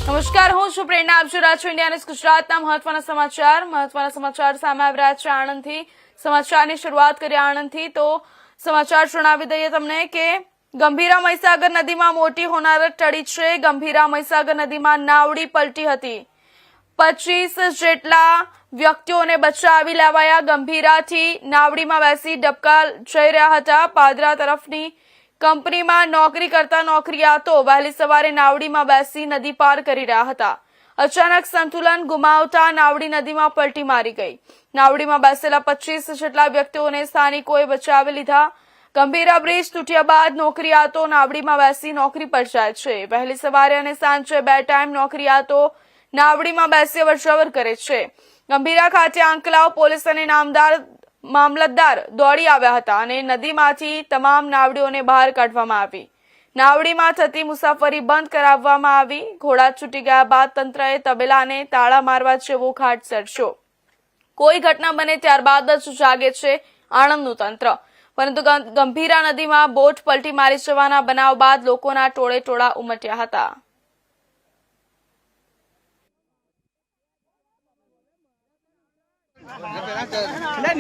નમસ્કાર, હું છું પ્રેરણા. આપ જોઈ રહ્યા છો ઇન્ડિયા ન્યૂઝ ગુજરાતના મહત્વના સમાચાર સામે આવી રહ્યા છે આણંદથી. સમાચારની શરૂઆત કરીએ આણંદથી. તો સમાચાર જણાવી દઈએ તમને કે ગંભીરા મહીસાગર નદીમાં મોટી હોનારત ટળી છે. ગંભીરા મહીસાગર નદીમાં નાવડી પલટી હતી. 25 જેટલા વ્યક્તિઓને બચાવી લેવાયા. ગંભીરાથી નાવડીમાં બેસી ડબકા જઈ રહ્યા હતા. પાદરા તરફની કંપનીમાં નોકરી કરતા નોકરિયાતો વહેલી સવારે નાવડીમાં બેસી નદી પાર કરી રહ્યા હતા. અચાનક સંતુલન ગુમાવતા નાવડી નદીમાં પલટી મારી ગઈ. નાવડીમાં બેસેલા 25 જેટલા વ્યક્તિઓને સ્થાનિકોએ બચાવી લીધા. ગંભીરા બ્રિજ તૂટ્યા બાદ નોકરિયાતો નાવડીમાં બેસી નોકરી પર જાય છે. વહેલી સવારે અને સાંજે 2 ટાઈમ નોકરિયાતો નાવડીમાં બેસી અવરજવર કરે છે. ગંભીરા ખાતે આંકલાવ પોલીસ અને મામલતદાર દોડી આવ્યા હતા અને નદીમાંથી તમામ નાવડીઓને બહાર કાઢવામાં આવી. નાવડીમાં થતી મુસાફરી બંધ કરાવવામાં આવી. ઘોડા છૂટી ગયા બાદ તંત્રએ તબેલાને તાળા મારવા જેવો ઘાટ સર્જ્યો. કોઈ ઘટના બને ત્યારબાદ જ જાગે છે આણંદનું તંત્ર. પરંતુ ગંભીરા નદીમાં બોટ પલટી મારી જવાના બનાવ બાદ લોકોના ટોળે ટોળા ઉમટ્યા હતા. Let